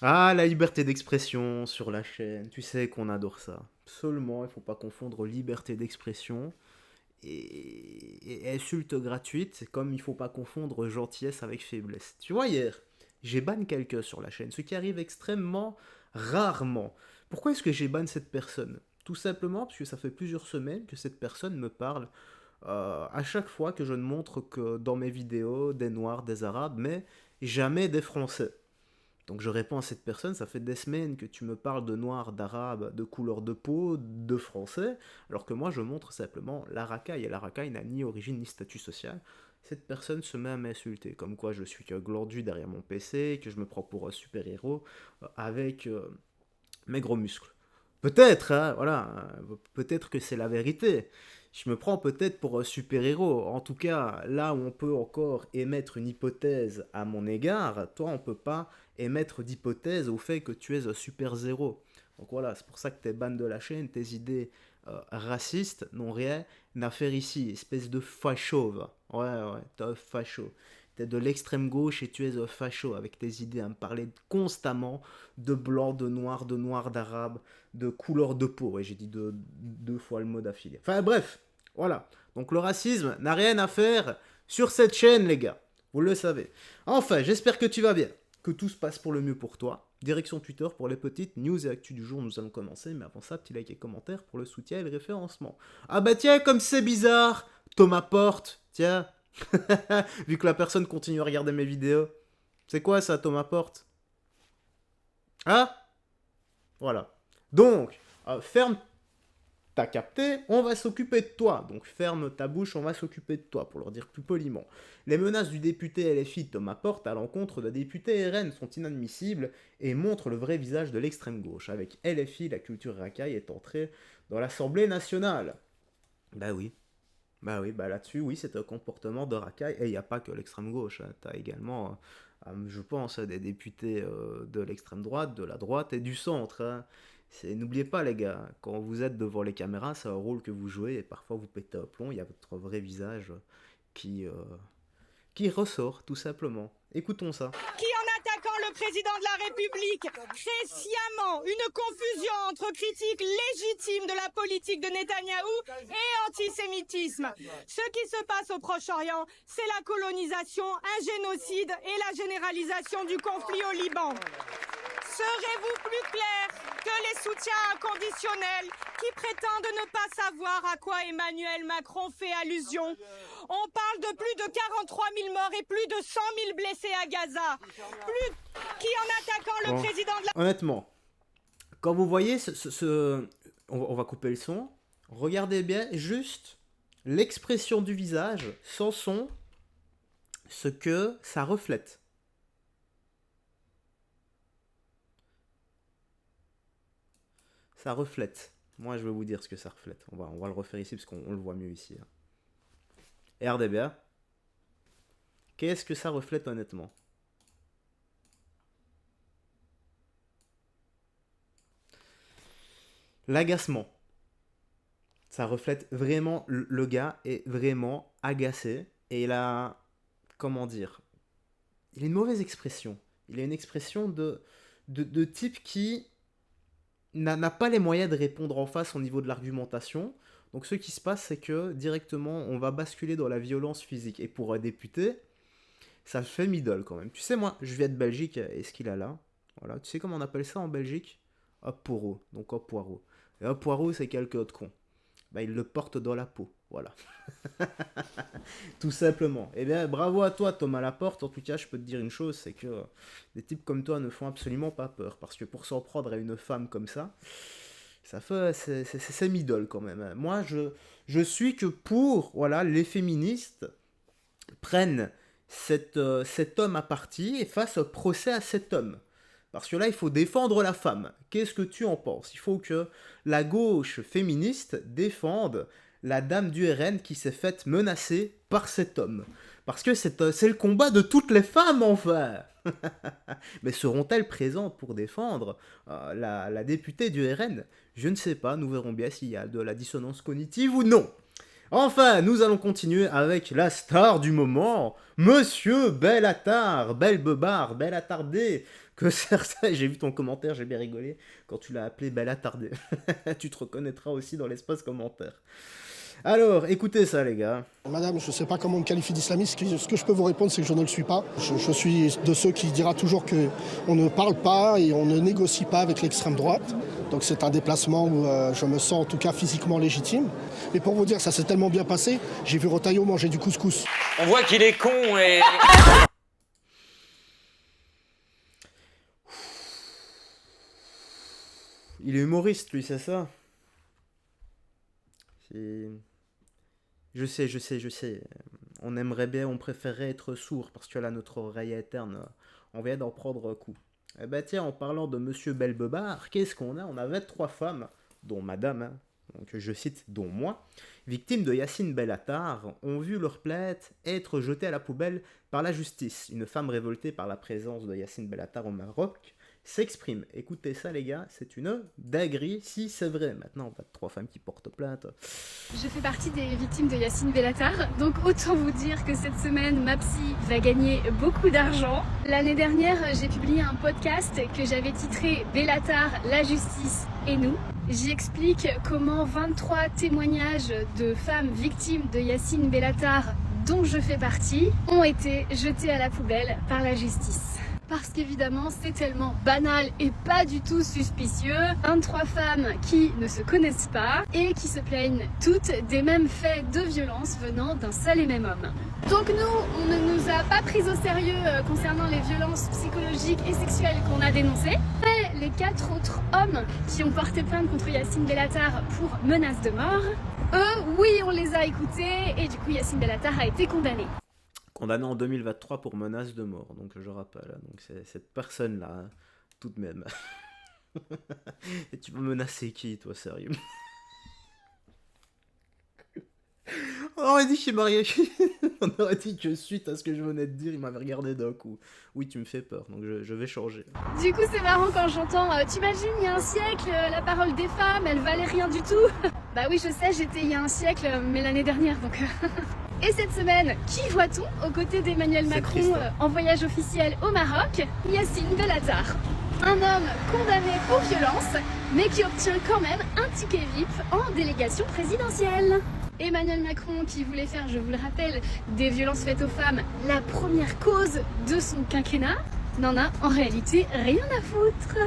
Ah, la liberté d'expression sur la chaîne, tu sais qu'on adore ça. Seulement, il faut pas confondre liberté d'expression et insulte gratuite, c'est comme il faut pas confondre gentillesse avec faiblesse. Tu vois, hier, j'ai ban quelqu'un sur la chaîne, ce qui arrive extrêmement rarement. Pourquoi est-ce que j'ai ban cette personne? Tout simplement parce que ça fait plusieurs semaines que cette personne me parle à chaque fois que je ne montre que dans mes vidéos des Noirs, des Arabes, mais jamais des Français. Donc je réponds à cette personne, ça fait des semaines que tu me parles de noir, d'arabe, de couleur de peau, de français, alors que moi je montre simplement la racaille, et la racaille n'a ni origine ni statut social. Cette personne se met à m'insulter, comme quoi je suis que glandu derrière mon PC, que je me prends pour un super-héros, avec mes gros muscles. Peut-être, hein, voilà, peut-être que c'est la vérité. Je me prends peut-être pour un super-héros. En tout cas, là où on peut encore émettre une hypothèse à mon égard, toi, on peut pas émettre d'hypothèse au fait que tu es un super-zéro. Donc voilà, c'est pour ça que t'es ban de la chaîne, tes idées racistes n'ont rien à faire ici. Espèce de facho, va. Ouais, t'es un facho. T'es de l'extrême gauche et tu es un facho avec tes idées à me parler constamment de blanc, de noir, d'arabe, de couleur de peau. Ouais, j'ai dit deux fois le mot d'affilée. Enfin bref, voilà. Donc le racisme n'a rien à faire sur cette chaîne, les gars. Vous le savez. Enfin, j'espère que tu vas bien, que tout se passe pour le mieux pour toi. Direction Twitter pour les petites news et actus du jour, nous allons commencer. Mais avant ça, petit like et commentaire pour le soutien et le référencement. Ah bah tiens, comme c'est bizarre, Thomas Porte, tiens, vu que la personne continue à regarder mes vidéos. C'est quoi ça, Thomas Porte? Ah, voilà. Donc, ferme, t'as capté, on va s'occuper de toi. Donc ferme ta bouche, on va s'occuper de toi, pour leur dire plus poliment. Les menaces du député LFI Thomas Porte à l'encontre de député RN sont inadmissibles et montrent le vrai visage de l'extrême gauche. Avec LFI, la culture racaille est entrée dans l'Assemblée nationale. Bah oui. Bah oui, bah là-dessus, oui, c'est un comportement de racaille. Et il n'y a pas que l'extrême gauche. Hein. Tu as également, je pense, des députés de l'extrême droite, de la droite et du centre. Hein. N'oubliez pas, les gars, quand vous êtes devant les caméras, c'est un rôle que vous jouez et parfois vous pétez un plomb. Il y a votre vrai visage qui, euh, qui ressort, tout simplement. Écoutons ça. Qui, en attaquant le président de la République, crée sciemment une confusion entre critique légitime de la politique de Netanyahou et antisémitisme. Ce qui se passe au Proche-Orient, c'est la colonisation, un génocide et la généralisation du conflit au Liban. Serez-vous plus clair que les soutiens inconditionnels qui prétendent ne pas savoir à quoi Emmanuel Macron fait allusion? On parle de plus de 43 000 morts et plus de 100 000 blessés à Gaza. Plus qui, en attaquant le Bon, président de la... honnêtement, quand vous voyez on va couper le son, regardez bien juste l'expression du visage sans son, ce que ça reflète. Ça reflète. Moi, je vais vous dire ce que ça reflète. On va le refaire ici parce qu'on le voit mieux ici. Hein. Et RDBA, qu'est-ce que ça reflète honnêtement? L'agacement. Ça reflète vraiment, le gars est vraiment agacé. Et il a, comment dire, il a une mauvaise expression. Il a une expression de type qui n'a pas les moyens de répondre en face au niveau de l'argumentation. Donc ce qui se passe, c'est que directement, on va basculer dans la violence physique. Et pour un député, ça fait middle quand même. Tu sais, moi, je viens de Belgique, et ce qu'il a là, voilà. Tu sais comment on appelle ça en Belgique? Un poireau. Donc un poireau. Et un poireau, c'est quelqu'un de con. Bah, il le porte dans la peau. Voilà. Tout simplement. Eh bien, bravo à toi, Thomas Laporte. En tout cas, je peux te dire une chose, c'est que des types comme toi ne font absolument pas peur. Parce que pour s'en prendre à une femme comme ça fait, c'est middle quand même. Hein. Moi, je suis que pour, voilà, les féministes prennent cet homme à partie et fassent un procès à cet homme. Parce que là, il faut défendre la femme. Qu'est-ce que tu en penses? Il faut que la gauche féministe défende la dame du RN qui s'est faite menacer par cet homme. Parce que c'est le combat de toutes les femmes, enfin. Mais seront-elles présentes pour défendre la députée du RN? Je ne sais pas, nous verrons bien s'il y a de la dissonance cognitive ou non. Enfin, nous allons continuer avec la star du moment, Monsieur Bellatar, bel beubard, bel attardé, que certains, j'ai vu ton commentaire, j'ai bien rigolé, quand tu l'as appelé Bella Tardé. Tu te reconnaîtras aussi dans l'espace commentaire. Alors, écoutez ça les gars. Madame, je ne sais pas comment on me qualifie d'islamiste. Ce que je peux vous répondre, c'est que je ne le suis pas. Je suis de ceux qui dira toujours qu'on ne parle pas et on ne négocie pas avec l'extrême droite. Donc c'est un déplacement où je me sens en tout cas physiquement légitime. Mais pour vous dire, ça s'est tellement bien passé, j'ai vu Retailleau manger du couscous. On voit qu'il est con et... Il est humoriste lui, c'est ça? C'est... Je sais. On aimerait bien, on préférerait être sourd parce que là, notre oreille interne, on vient d'en prendre un coup. Eh ben tiens, en parlant de Monsieur Belbebard, qu'est-ce qu'on a? On a 23 femmes, dont Madame, hein, donc je cite, dont moi, victimes de Yacine Bellatar, ont vu leur plainte être jetée à la poubelle par la justice. Une femme révoltée par la présence de Yacine Bellatar au Maroc s'exprime. Écoutez ça les gars, c'est une dinguerie si c'est vrai. Maintenant, on a 3 femmes qui portent plainte. Je fais partie des victimes de Yacine Bellatar, donc autant vous dire que cette semaine, ma psy va gagner beaucoup d'argent. L'année dernière, j'ai publié un podcast que j'avais titré Bellatar, la justice et nous. J'y explique comment 23 témoignages de femmes victimes de Yacine Bellatar, dont je fais partie, ont été jetés à la poubelle par la justice. Parce qu'évidemment, c'est tellement banal et pas du tout suspicieux. 23 femmes qui ne se connaissent pas et qui se plaignent toutes des mêmes faits de violence venant d'un seul et même homme. Donc nous, on ne nous a pas pris au sérieux concernant les violences psychologiques et sexuelles qu'on a dénoncées. Mais les 4 autres hommes qui ont porté plainte contre Yacine Bellatar pour menace de mort, eux, oui, on les a écoutés et du coup Yacine Bellatar a été condamné. Condamné en 2023 pour menace de mort, donc je rappelle. Donc c'est cette personne-là, hein, tout de même. Et tu veux menacer qui, toi, sérieux? On aurait dit qu'il marié. On aurait dit que suite à ce que je venais de dire, il m'avait regardé d'un coup. Oui, tu me fais peur, donc je vais changer. Du coup, c'est marrant quand j'entends t'imagines, il y a un siècle, la parole des femmes, elle valait rien du tout. Bah oui, je sais, j'étais il y a un siècle, mais l'année dernière, donc... Et cette semaine, qui voit-on aux côtés d'Emmanuel Macron en voyage officiel au Maroc? Yacine Bellatar. Un homme condamné pour violence, mais qui obtient quand même un ticket VIP en délégation présidentielle. Emmanuel Macron qui voulait faire, je vous le rappelle, des violences faites aux femmes la première cause de son quinquennat, n'en a en réalité rien à foutre.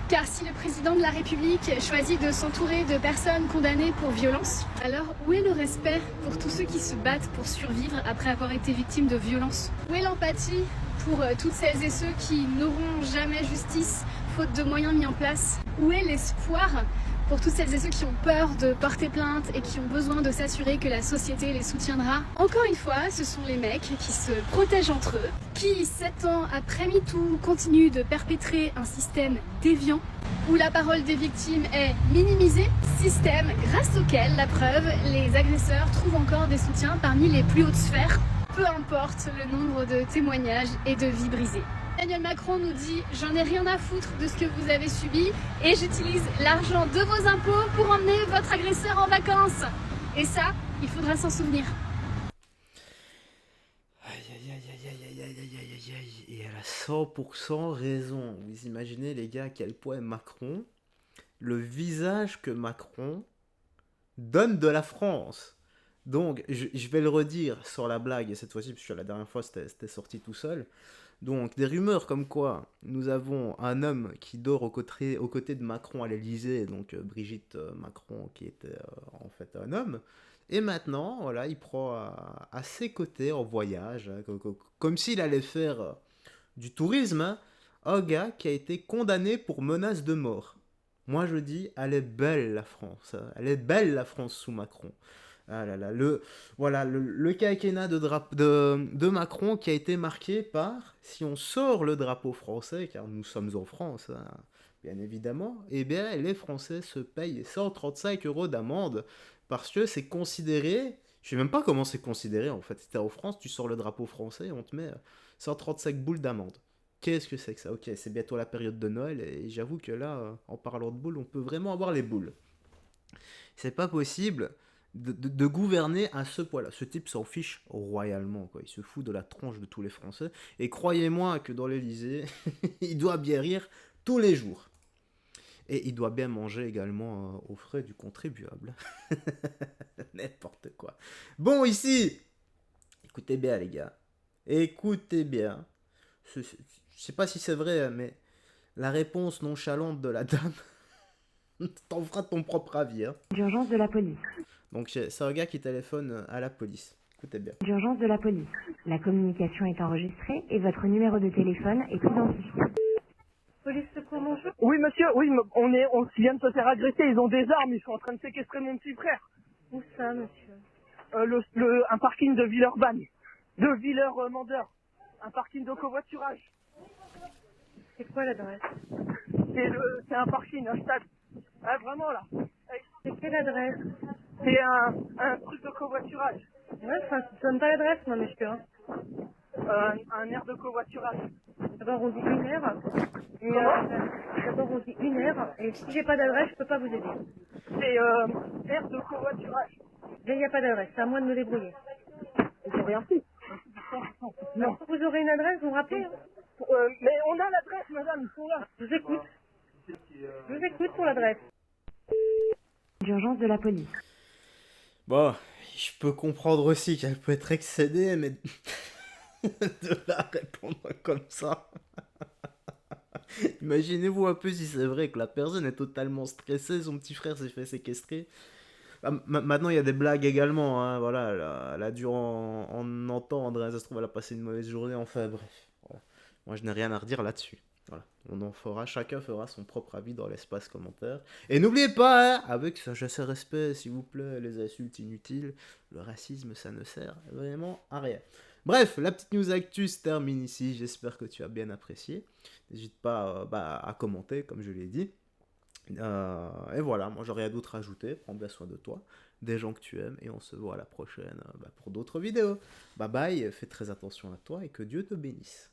Car si le président de la République choisit de s'entourer de personnes condamnées pour violence, alors où est le respect pour tous ceux qui se battent pour survivre après avoir été victimes de violences? Où est l'empathie pour toutes celles et ceux qui n'auront jamais justice faute de moyens mis en place? Où est l'espoir pour toutes celles et ceux qui ont peur de porter plainte et qui ont besoin de s'assurer que la société les soutiendra? Encore une fois, ce sont les mecs qui se protègent entre eux, qui 7 ans après MeToo continuent de perpétrer un système déviant où la parole des victimes est minimisée, système grâce auquel, la preuve, les agresseurs trouvent encore des soutiens parmi les plus hautes sphères, peu importe le nombre de témoignages et de vies brisées. Emmanuel Macron nous dit « J'en ai rien à foutre de ce que vous avez subi et j'utilise l'argent de vos impôts pour emmener votre agresseur en vacances. » Et ça, il faudra s'en souvenir. Et elle a 100% raison. Vous imaginez les gars à quel point Macron, le visage que Macron donne de la France. Donc, je vais le redire sur la blague, et cette fois-ci, puisque la dernière fois c'était sorti tout seul. Donc, des rumeurs comme quoi nous avons un homme qui dort aux côtés de Macron à l'Elysée, donc Brigitte Macron qui était en fait un homme. Et maintenant, voilà, il prend à ses côtés en voyage, hein, comme s'il allait faire du tourisme, hein, un gars qui a été condamné pour menace de mort. Moi je dis, elle est belle la France, hein. Elle est belle la France sous Macron. Ah là là, le quinquennat de Macron qui a été marqué par, si on sort le drapeau français, car nous sommes en France, hein, bien évidemment, eh bien les Français se payent 135 € d'amende, parce que c'est considéré, je sais même pas comment c'est considéré en fait, si t'es en France, tu sors le drapeau français, on te met 135 boules d'amende. Qu'est-ce que c'est que ça? Ok, c'est bientôt la période de Noël, et j'avoue que là, en parlant de boules, on peut vraiment avoir les boules. C'est pas possible de gouverner à ce point-là. Ce type s'en fiche royalement, quoi. Il se fout de la tronche de tous les Français. Et croyez-moi que dans l'Élysée, il doit bien rire tous les jours. Et il doit bien manger également aux frais du contribuable. N'importe quoi. Bon, ici, écoutez bien, les gars. Écoutez bien. Je sais pas si c'est vrai, mais la réponse nonchalante de la dame, t'en feras ton propre avis. Hein. D'urgence de la police. Donc, c'est un gars qui téléphone à la police. Écoutez bien. D'urgence de la police. La communication est enregistrée et votre numéro de téléphone est identifié. Police secours, bonjour. Oui, monsieur, oui, on vient de se faire agresser, ils ont des armes, ils sont en train de séquestrer mon petit frère. Où ça, monsieur? Un parking de Villeurbanne, de Villers-Mandeur, un parking de covoiturage. C'est quoi l'adresse? C'est un parking, un stade. Ah, vraiment, là. C'est quelle adresse? C'est un truc de covoiturage. Ouais, enfin, tu donnes pas l'adresse, moi, monsieur. Hein. Un air de covoiturage. D'abord, on dit une heure. Et, d'abord, on dit une heure. Et si j'ai pas d'adresse, je peux pas vous aider. C'est air de covoiturage. Il n'y a pas d'adresse, c'est à moi de me débrouiller. Ils ont rien fait. Non. Vous aurez une adresse, vous me rappelez? Hein. Mais on a l'adresse, madame, ils sont là. Je vous écoute. Je vous écoute pour l'adresse. D'urgence de la police. Bon, je peux comprendre aussi qu'elle peut être excédée, mais de la répondre comme ça. Imaginez-vous un peu si c'est vrai que la personne est totalement stressée, son petit frère s'est fait séquestrer. Maintenant, il y a des blagues également, hein, voilà, elle a dû en entendre, hein, ça se trouve, elle a passé une mauvaise journée, enfin bref. Voilà. Moi, je n'ai rien à redire là-dessus. Voilà. Chacun fera son propre avis dans l'espace commentaire. Et n'oubliez pas, hein, avec sagesse et respect, s'il vous plaît, les insultes inutiles, le racisme, ça ne sert vraiment à rien. Bref, la petite news actu se termine ici, j'espère que tu as bien apprécié. N'hésite pas à commenter, comme je l'ai dit. Et voilà, moi j'aurais rien d'autre à ajouter. Prends bien soin de toi, des gens que tu aimes, et on se voit à la prochaine pour d'autres vidéos. Bye bye, fais très attention à toi et que Dieu te bénisse.